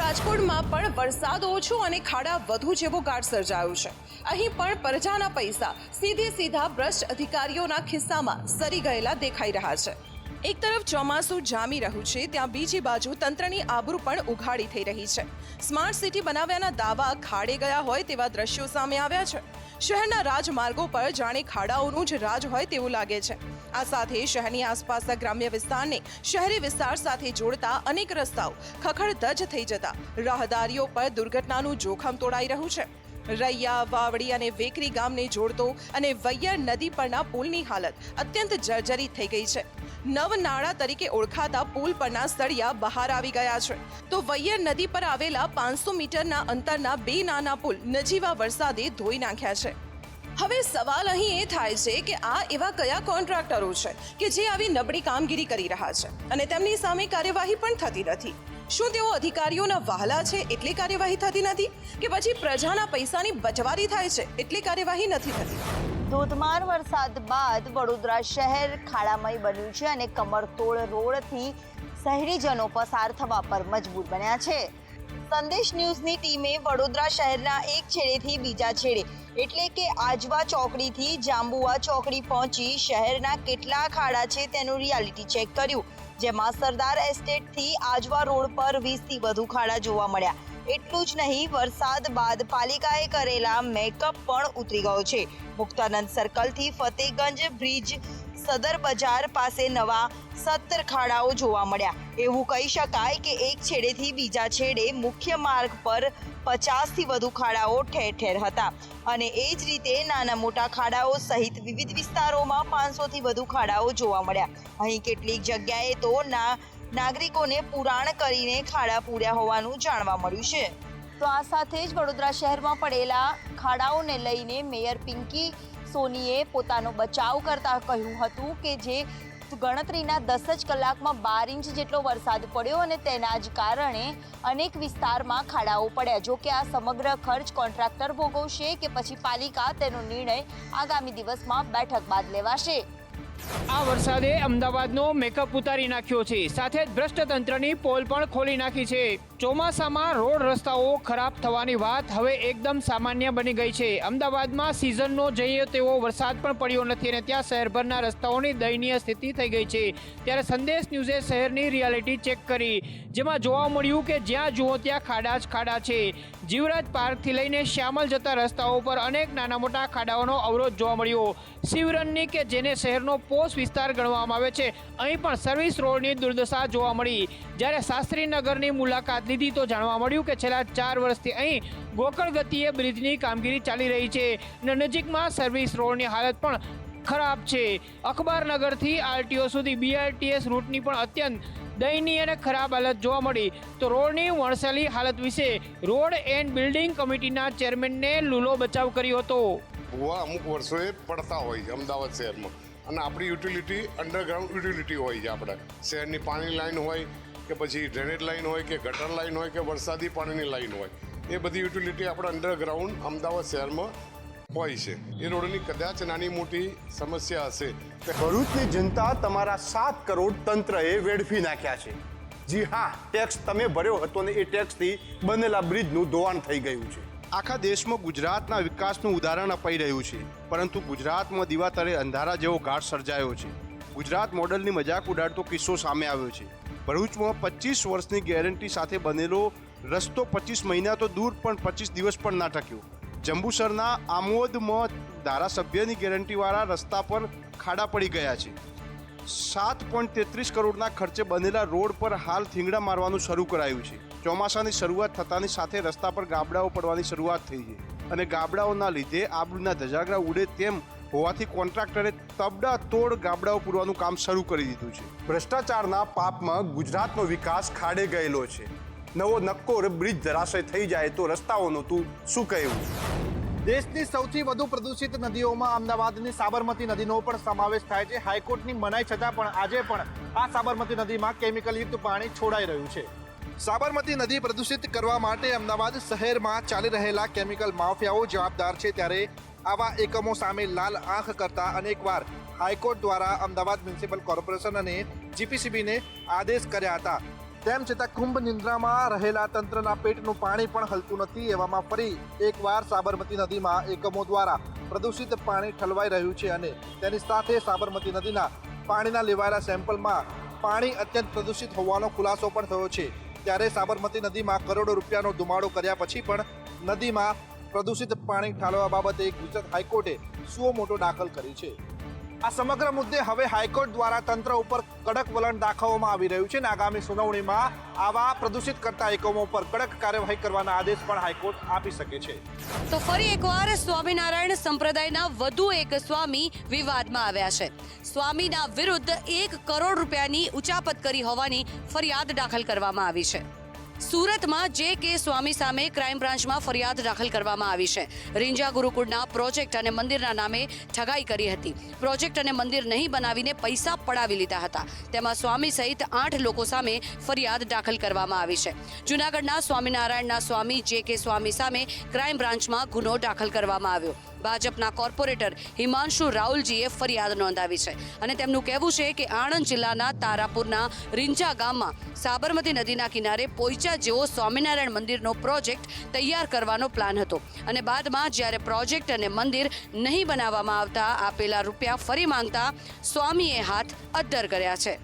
રાજકોટમાં પણ વરસાદ ઓછો અને ખાડા વધુ જેવો ગાઢ સર્જાયો છે। અહીં પણ પ્રજાના પૈસા સીધા ભ્રષ્ટ અધિકારીઓના ખિસ્સામાં સરી ગયેલા દેખાઈ રહ્યા છે। એક તરફ ચોમાસું જામી રહ્યું છે, ત્યાં બીજી બાજુ તંત્રની આબરૂ પણ ઉઘાડી થઈ રહી છે। સ્માર્ટ સિટી બનાવ્યાના દાવા ખાડે ગયા હોય તેવા દ્રશ્યો સામે આવ્યા છે। શહેરના રાજમાર્ગો પર જાણે ખાડાઓનું જ રાજ હોય તેવું લાગે છે। આ સાથે શહેરની આસપાસના ગ્રામ્ય વિસ્તારને શહેરી વિસ્તાર સાથે જોડતા અનેક રસ્તાઓ ખખડધજ થઈ જતા રાહદારીઓ પર દુર્ઘટનાનું જોખમ તોડાઈ રહ્યું છે। રૈયા, વાવડી અને વેકરી ગામને જોડતો અને વૈયર નદી પરના પુલની હાલત અત્યંત જર્જરિત થઈ ગઈ છે। નવનાળા તરીકે ઓળખાતા પુલ પરના સળિયા બહાર આવી ગયા છે, તો વૈયર નદી પર આવેલા 500 મીટરના અંતરના બે નાના પુલ નજીવા વરસાદે ધોઈ નાખ્યા છે। હવે સવાલ અહીં એ થાય છે કે આ એવા કયા કોન્ટ્રાક્ટરો છે કે જે આવી નબળી કામગીરી કરી રહ્યા છે અને તેમની સામે કાર્યવાહી પણ થતી નથી? શું તેઓ અધિકારીઓના વહાલા છે એટલે કાર્યવાહી થતી નથી, કે પછી પ્રજાના પૈસાની બચવારી થાય છે એટલે કાર્યવાહી નથી થતી? ધોધમાર વરસાદ બાદ વડોદરા શહેર ખાડામય બન્યું છે અને કમરતોડ રોડથી શહેરીજનો પસાર થવા પર મજબૂર બન્યા છે। સંદેશ ન્યૂઝની ટીમે વડોદરા શહેરના એક છેડેથી બીજા છેડે એટલે કે આજવા ચોકડીથી જાંબુઆ ચોકડી પહોંચી શહેરના કેટલા ખાડા છે તેનું રિયાલિટી ચેક કર્યું, જેમાં સરદાર એસ્ટેટથી આજવા રોડ પર 20થી વધુ ખાડા જોવા મળ્યા। એટલું જ નહીં, વરસાદ બાદ પાલિકાએ કરેલા મેકઅપ પણ ઉતરી ગયો છે। મુક્તાનંદ સર્કલથી ફતેગંજ બ્રિજ સદર બજાર પાસે નવા 17 ખાડાઓ જોવા મળ્યા। એવું કહી શકાય કે એક છેડેથી બીજા છેડે મુખ્ય માર્ગ પર 50થી વધુ ખાડાઓ ઠેર ઠેર હતા અને એ જ રીતે નાના મોટા ખાડાઓ સહિત વિવિધ વિસ્તારોમાં 500થી વધુ ખાડાઓ જોવા મળ્યા। અહીં કેટલીક જગ્યાએ તો નાગરિકોને પુરાણ કરીને ખાડા પૂર્યા હોવાનું જાણવા મળ્યું છે। તો આ સાથે જ વડોદરા શહેરમાં પડેલા ખાડાઓને લઈને મેયર પિંકી સોનીએ પોતાનો બચાવ કરતા કહ્યું હતું કે જે ગણતરીના 10 જ કલાકમાં 12 ઇંચ જેટલો વરસાદ પડ્યો અને તેના જ કારણે અનેક વિસ્તારમાં ખાડાઓ પડ્યા। જો કે આ સમગ્ર ખર્ચ કોન્ટ્રાક્ટર ભોગવશે કે પછી પાલિકા, તેનો નિર્ણય આગામી દિવસમાં બેઠક બાદ લેવાશે। આ વરસાદે અમદાવાદનો મેકઅપ ઉતારી નાખ્યો છે, સાથે જ ભ્રષ્ટ તંત્રની પોલ પણ ખોલી નાખી છે। ચોમાસામાં રોડ રસ્તાઓ ખરાબ થવાની વાત હવે એકદમ સામાન્ય બની ગઈ છે। અમદાવાદમાં સિઝનનો જઈએ તેવો વરસાદ પણ પડ્યો નથી અને ત્યાં શહેરભરના રસ્તાઓની દયનીય સ્થિતિ થઈ ગઈ છે। ત્યારે સંદેશ ન્યૂઝે શહેરની રિયાલિટી ચેક કરી, જેમાં જોવા મળ્યું કે જ્યાં જુઓ ત્યાં ખાડા જ ખાડા છે। જીવરાજ પાર્કથી લઈને શ્યામલ જતા રસ્તાઓ પર અનેક નાના મોટા ખાડાઓનો અવરોધ જોવા મળ્યો। શિવરણની કે જેને શહેરનો પોશ વિસ્તાર ગણવામાં આવે છે, અહીં પણ સર્વિસ રોડની દુર્દશા જોવા મળી। જ્યારે શાસ્ત્રીનગરની મુલાકાત લીધી તો જાણવા મળ્યું કે છેલ્લા 4 વર્ષથી અહીં ગોકળ ગતિએ બ્રિજની કામગીરી ચાલી રહી છે અને નજીકમાં સર્વિસ રોડની હાલત પણ ખરાબ છે। અખબારનગરથી આરટીઓ સુધી બીઆરટીએસ રૂટની પણ અત્યંત દયનીય અને ખરાબ હાલત જોવા મળી। તો રોડની વણસેલી હાલત વિશે રોડ એન્ડ બિલ્ડિંગ કમિટીના ચેરમેનને લૂલો બચાવ કર્યો હતો। અમુક વર્ષોએ પડતા હોય છે અમદાવાદ શહેરમાં, અને આપણી યુટિલિટી અંડરગ્રાઉન્ડ યુટિલિટી હોય છે। આપણે શહેરની પાણી લાઈન હોય કે પછી ડ્રેનેજ લાઈન હોય કે ગટર લાઈન હોય કે વરસાદી પાણીની લાઈન હોય, એ બધી યુટિલિટી આપણે અંડરગ્રાઉન્ડ અમદાવાદ શહેરમાં હોય છે। એ રોડની કદાચ નાની મોટી સમસ્યા હશે। ભરૂચની જનતા તમારા 7 કરોડ તંત્રએ વેડફી નાખ્યા છે। જી હા, ટેક્સ તમે ભર્યો હતો ને એ ટેક્સથી બનેલા બ્રિજનું ધોવાણ થઈ ગયું છે। આખા દેશમાં ગુજરાતના વિકાસનું ઉદાહરણ અપાઈ રહ્યું છે, પરંતુ ગુજરાતમાં દિવાતળે અંધારા જેવો ઘાટ સર્જાયો છે। ગુજરાત મોડલની મજાક ઉડાડતો કિસ્સો સામે આવ્યો છે। ભરૂચમાં 25 વર્ષની ગેરંટી સાથે બનેલો રસ્તો 25 મહિના તો દૂર પણ 25 દિવસ પણ ના ટક્યો। જંબુસરના આમોદમાં ધારાસભ્યની ગેરંટીવાળા રસ્તા પર ખાડા પડી ગયા છે। 7.33 કરોડના ખર્ચે બનેલા રોડ પર હાલ થીંગડા મારવાનું શરૂ કરાયું છે। ચોમાસાની શરૂઆત થતાની સાથે રસ્તા પર ગાબડાઓ પડવાની શરૂઆત થઈ છે અને ગાબડાઓના લીધે આબરૂના ધજાગરા ઉડે તેમ હોવાથી કોન્ટ્રાક્ટરે તબડા તોડ ગાબડાઓ પૂરવાનું કામ શરૂ કરી દીધું છે। ભ્રષ્ટાચારના પાપમાં ગુજરાતનો વિકાસ ખાડે ગયેલો છે। નવો નક્કોર બ્રિજ ધરાશય થઈ જાય તો રસ્તાઓનું તું શું કહેવું? દેશની સૌથી વધુ પ્રદૂષિત નદીઓમાં અમદાવાદની સાબરમતી નદીનો પણ સમાવેશ થાય છે। હાઈકોર્ટની મનાઈ છતાં પણ આજે પણ આ સાબરમતી નદીમાં કેમિકલયુક્ત પાણી છોડાઈ રહ્યું છે। સાબરમતી નદી પ્રદૂષિત કરવા માટે અમદાવાદ શહેરમાં ચાલી રહેલા કેમિકલ માફિયાઓ જવાબદાર છે, ત્યારે આવા એકમો સામે લાલ આંખ કરતા અનેકવાર હાઈકોર્ટ દ્વારા અમદાવાદ મ્યુનિસિપલ કોર્પોરેશન અને જીપીસીબીને આદેશ કર્યા હતા। તેમ છતાં કુંભ નિંદ્રામાં રહેલા તંત્રના પેટનું પાણી પણ હલતું નથી. એવામાં ફરી એકવાર સાબરમતી નદીમાં એકમો દ્વારા પ્રદૂષિત પાણી ઠલવાઈ રહ્યું છે અને તેની સાથે સાબરમતી નદીના પાણીના લેવાયેલા સેમ્પલમાં પાણી અત્યંત પ્રદૂષિત હોવાનો ખુલાસો પણ થયો છે. ત્યારે સાબરમતી નદીમાં કરોડો રૂપિયાનો ધુમાડો કર્યા પછી પણ નદીમાં પ્રદૂષિત પાણી ઠાલવા બાબતે ગુજરાત હાઈકોર્ટે સુઓ મોટો દાખલ કરી છે. આ સમગ્ર મુદ્દે હવે હાઈકોર્ટ દ્વારા તંત્ર ઉપર કડક વલણ દાખવવામાં આવી રહ્યું છે અને આગામી સુનાવણીમાં આવા પ્રદૂષિત કરતા એકમો પર કડક કાર્યવાહી કરવાના આદેશ પણ હાઈકોર્ટ આપી શકે છે. તો ફરી એકવાર સ્વામિનારાયણ સંપ્રદાયના વધુ એક સ્વામી વિવાદમાં આવ્યા છે. સ્વામીના વિરુદ્ધ 1 કરોડ રૂપિયાની ઉચાપત કરી હોવાની ફરિયાદ દાખલ કરવામાં આવી છે. સુરતમાં જે.કે. સ્વામી સામે ક્રાઇમ બ્રાન્ચમાં ફરિયાદ દાખલ કરવામાં આવી છે. રીંજા ગુરુકુળના પ્રોજેક્ટ અને મંદિરના નામે ઠગાઈ કરી હતી. પ્રોજેક્ટ અને મંદિર નહીં બનાવીને પૈસા પડાવી લીધા હતા. તેમાં સ્વામી સહિત 8 લોકો સામે ફરિયાદ દાખલ કરવામાં આવી છે. જૂનાગઢના સ્વામિનારાયણના સ્વામી જે.કે. સ્વામી સામે ક્રાઇમ બ્રાન્ચમાં ગુનો દાખલ કરવામાં આવ્યો. ભાજપના કોર્પોરેટર હિમાંશુ રાહુલજીએ ફરિયાદ નોંધાવી છે અને તેમનું કહેવું છે કે આણંદ જિલ્લાના તારાપુરના રીંજા ગામમાં સાબરમતી નદીના કિનારે પોઈચા જેવો સ્વામિનારાયણ મંદિરનો પ્રોજેક્ટ તૈયાર કરવાનો પ્લાન હતો અને બાદમાં જ્યારે પ્રોજેક્ટ અને મંદિર નહીં બનાવવામાં આવતા આપેલા રૂપિયા ફરી માંગતા સ્વામીએ હાથ અદ્ધર કર્યા છે.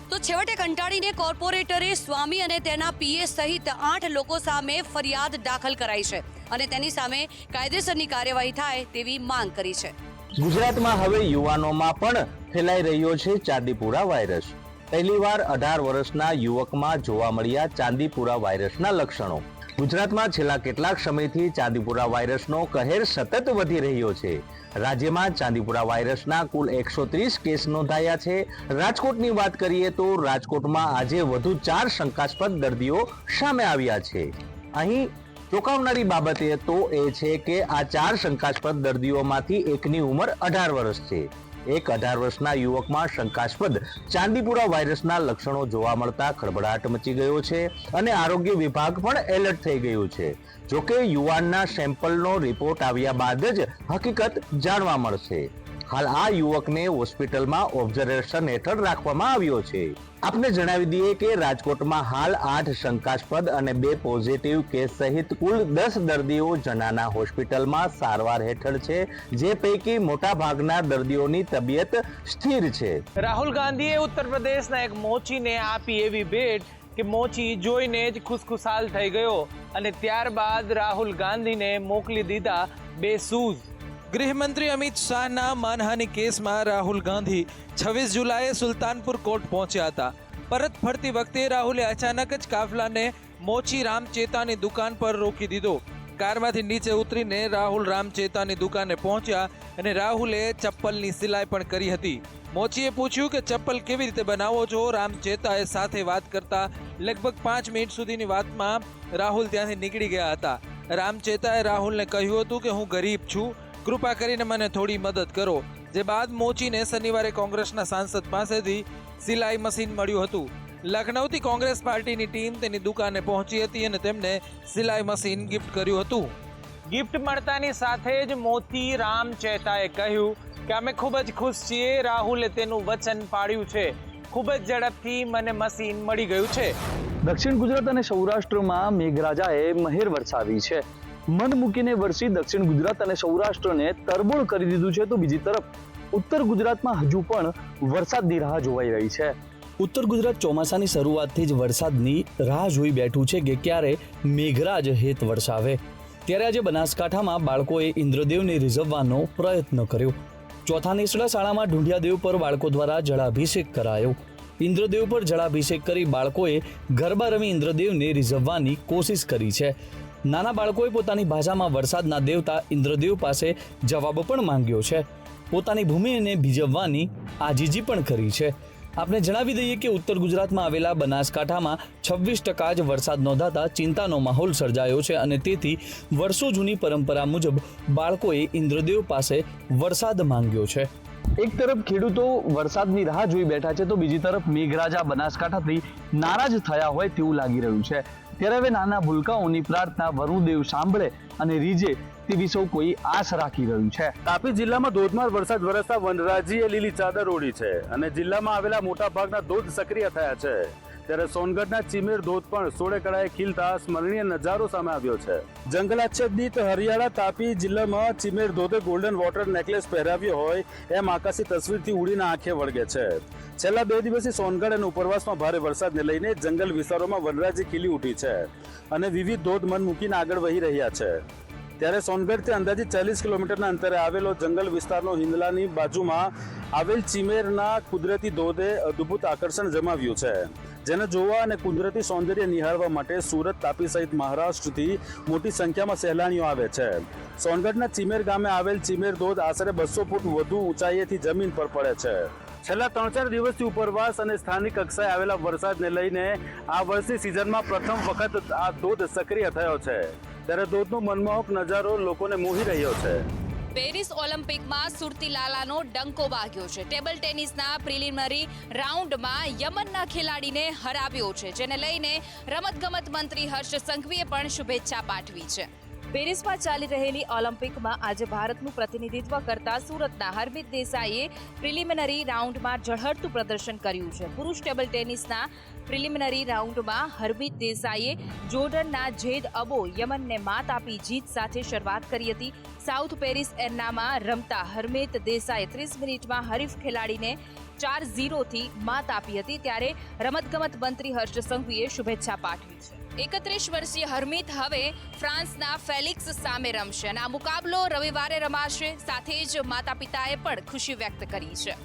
તો છેવટે કંટાળીને કોર્પોરેટરે સ્વામી અને તેના પીએ સહિત 8 લોકો સામે ફરિયાદ દાખલ કરાઈ છે અને તેની સામે કાયદેસરની કાર્યવાહી થાય તેવી માંગ કરી છે. ગુજરાતમાં હવે યુવાનોમાં પણ ફેલાઈ રહ્યો છે ચાંદીપુરા વાયરસ. પહેલીવાર 18 વર્ષના યુવકમાં જોવા મળ્યા ચાંદીપુરા વાયરસના લક્ષણો. ગુજરાતમાં છેલ્લા કેટલાક સમયથી ચાંદીપુરા વાયરસનો કહેર સતત વધી રહ્યો છે. રાજ્યમાં ચાંદીપુરા વાયરસના કુલ 130 કેસ નોંધાયા છે. રાજકોટની વાત કરીએ તો રાજકોટમાં આજે વધુ 4 શંકાસ્પદ દર્દીઓ સામે આવ્યા છે. અહીં ચોંકાવનારી બાબત એ તો એ છે કે આ 4 શંકાસ્પદ દર્દીઓમાંથી એકની ઉંમર 18 વર્ષ છે. એક 18 વર્ષના યુવકમાં શંકાસ્પદ ચાંદીપુરા વાયરસના લક્ષણો જોવા મળતા ખળભળાટ મચી ગયો છે અને આરોગ્ય વિભાગ પણ એલર્ટ થઈ ગયું છે. જોકે યુવાનના સેમ્પલનો રિપોર્ટ આવ્યા બાદ જ હકીકત જાણવા મળશે. હાલ આ યુવકને હોસ્પિટલમાં ઓબ્ઝર્વેશન હેઠળ રાખવામાં આવ્યો છે. આપને જણાવી દઈએ કે રાજકોટમાં હાલ 8 શંકાસ્પદ અને 2 પોઝિટિવ કેસ સહિત કુલ 10 દર્દીઓ જનાના હોસ્પિટલમાં સારવાર હેઠળ છે, જે પૈકી મોટા ભાગના દર્દીઓની તબિયત સ્થિર છે. રાહુલ ગાંધીએ ઉત્તર પ્રદેશના એક મોચીને આપી એવી ભેટ કે મોચી જોઈને જ ખુશખુશાલ થઈ ગયો અને ત્યારબાદ રાહુલ ગાંધીને મોકલી દીધા 2 શૂઝ. ગૃહમંત્રી અમિત શાહના માનહાનિ કેસમાં રાહુલ ગાંધી 26 જુલાઈએ સુલતાનપુર કોર્ટ પહોંચ્યા હતા. પરત ફરતી વખતે રાહુલે અચાનક જ કાફલાને મોચી રામચેતાની દુકાન પર રોકી દીધો. કારમાંથી નીચે ઉતરીને રાહુલ રામચેતાની દુકાને પહોંચ્યા અને રાહુલે ચપ્પલની સિલાઈ પણ કરી હતી. મોચીએ પૂછ્યું કે ચપ્પલ કેવી રીતે બનાવો છો. રામચેતાએ સાથે વાત કરતા લગભગ 5 મિનિટ સુધીની વાતમાં રાહુલ ત્યાંથી નીકળી ગયા હતા. રામચેતાએ રાહુલને કહ્યું હતું કે હું ગરીબ છું, કૃપા કરીને મને થોડી મદદ કરો. જે બાદ મોચીને શનિવારે કોંગ્રેસના સાંસદ પાસેથી સિલાઈ મશીન મળ્યું હતું. લખનૌથી કોંગ્રેસ પાર્ટીની ટીમ તેની દુકાને પહોંચી હતી અને તેમને સિલાઈ મશીન ગિફ્ટ કર્યું હતું. ગિફ્ટ મળતાની સાથે જ મોતી રામચેતાએ કહ્યું કે અમે ખૂબ જ ખુશ છીએ. રાહુલે તેનું વચન પાળ્યું છે. ખૂબ જ ઝડપથી મને મશીન મળી ગયું છે. દક્ષિણ ગુજરાત અને સૌરાષ્ટ્રમાં મેઘરાજાએ મહેર વરસાવી છે. મન મૂકીને વરસી દક્ષિણ ગુજરાત અને સૌરાષ્ટ્રને તરબોળ કરી દીધું છે, તો બીજી તરફ ઉત્તર ગુજરાતમાં હજુ પણ વરસાદની રાહ જોવાઈ રહી છે. ઉત્તર ગુજરાત ચોમાસાની શરૂઆતથી જ વરસાદની રાહ જોઈ બેઠું છે કે ક્યારે મેઘરાજ હેત વરસાવે. ત્યારે આજે બનાસકાંઠામાં બાળકોએ ઇન્દ્રદેવને રીઝવવાનો પ્રયત્ન કર્યો. ચોથા નેસડા શાળામાં ઢૂંઢિયાદેવ પર બાળકો દ્વારા જળાભિષેક કરાયો. ઇન્દ્રદેવ પર જળાભિષેક કરી બાળકોએ ગરબા રમી ઇન્દ્રદેવને રીઝવવાની કોશિશ કરી છે. નાના બાળકોએ પોતાની ભાષામાં વરસાદના દેવતા ઇન્દ્રદેવ પાસે જવાબ પણ માંગ્યો છે. પોતાની ભૂમિને ભીજવવાની આજીજી પણ કરી છે. આપને જણાવી દઈએ કે ઉત્તર ગુજરાતમાં આવેલા બનાસકાંઠામાં 26% જ વરસાદ નોંધાતા ચિંતાનો માહોલ સર્જાયો છે અને તેથી વર્ષો જૂની પરંપરા મુજબ બાળકોએ ઇન્દ્રદેવ પાસે વરસાદ માંગ્યો છે. એક તરફ ખેડૂતો વરસાદની રાહ જોઈ બેઠા છે, તો બીજી તરફ મેઘરાજા બનાસકાંઠાથી નારાજ થયા હોય તેવું લાગી રહ્યું છે. ત્યારે હવે નાના ભૂલકાઓની પ્રાર્થના વરુણદેવ સાંભળે અને રીઝે તેવી સૌ કોઈ આશ રાખી રહ્યું છે. તાપી જિલ્લામાં ધોધમાર વરસાદ વરસતા વનરાજીએ લીલી ચાદર ઓઢી છે અને જિલ્લામાં આવેલા મોટા ભાગના ધોધ સક્રિય થયા છે. ત્યારે સોનગઢના ચીમેર ધોધ પણ સોળે કળાએ ખીલતા સ્મરણીય નજારો સામે આવ્યો છે. જંગલાચ્છાદિત હરિયાળા તાપી જિલ્લામાં ચીમેર ધોધે ગોલ્ડન વોટર નેકલેસ પહેરાવ્યો હોય એમ આકાશી તસવીરથી ઉડીને આંખે વળગે છે. છેલ્લા 2 દિવસથી સોનગઢ અને ઉપરવાસમાં ભારે વરસાદને લઈને જંગલ વિસ્તારોમાં વનરાજી ખીલી ઉઠી છે અને વિવિધ ધોધ મન મૂકીને આગળ વહી રહ્યા છે. ત્યારે સોનગઢથી અંદાજિત 40 કિલોમીટરના અંતરે આવેલો જંગલ વિસ્તારનો હિંદલાની બાજુમાં આવેલ ચીમેરના કુદરતી ધોધે અદ્ભુત આકર્ષણ જમાવ્યું છે, જેને જોવા અને કુદરતી સૌંદર્ય નિહાળવા માટે સુરત, તાપી સહિત મહારાષ્ટ્રથી મોટી સંખ્યામાં સહેલાણીઓ આવે છે. સોનગઢના ચીમેર ગામે આવેલ ચીમેર ધોધ આશરે 200 ફૂટ વધુ ઊંચાઈએથી જમીન પર પડે છે. છેલ્લા 3-4 દિવસથી ઉપરવાસ અને સ્થાનિક કક્ષાએ આવેલા વરસાદને લઈને આ વર્ષની સિઝનમાં પ્રથમ વખત આ ધોધ સક્રિય થયો છે. ત્યારે ધોધનો મનમોહક નજારો લોકોને મોહી રહ્યો છે. પેરિસ ઓલિમ્પિકમાં સુરતી લાલાનો ડંકો વાગ્યો છે. ટેબલ ટેનિસના પ્રિલિમિનરી રાઉન્ડમાં યમનના ખેલાડીને હરાવ્યો છે, જેને લઈને રમતગમત મંત્રી હર્ષ સંઘવીએ પણ શુભેચ્છા પાઠવી છે. પેરિસમાં ચાલી રહેલી ઓલિમ્પિકમાં આજે ભારતનું પ્રતિનિધિત્વ કરતા સુરતના હરમિત દેસાઈએ પ્રિલિમિનરી રાઉન્ડમાં ઝળહળતું પ્રદર્શન કર્યું છે. પુરુષ ટેબલ ટેનિસના પ્રિલિમિનરી રાઉન્ડમાં હરમિત દેસાઈએ જોર્ડનના જેદ અબો યમનને માત આપી જીત સાથે શરૂઆત કરી હતી. સાઉથ પેરિસ એરનામાં રમતા હરમિત દેસાઈએ 30 મિનિટમાં હરીફ ખેલાડીને 4-0થી માત આપી હતી. ત્યારે રમતગમત મંત્રી હર્ષ સંઘવીએ શુભેચ્છા પાઠવી છે. 31 વર્ષીય હરમિત હવે ફ્રાન્સના ફેલિક્સ સામે રમશે અને આ મુકાબલો રવિવારે રમાશે. સાથે જ માતા પિતાએ પણ ખુશી વ્યક્ત કરી છે.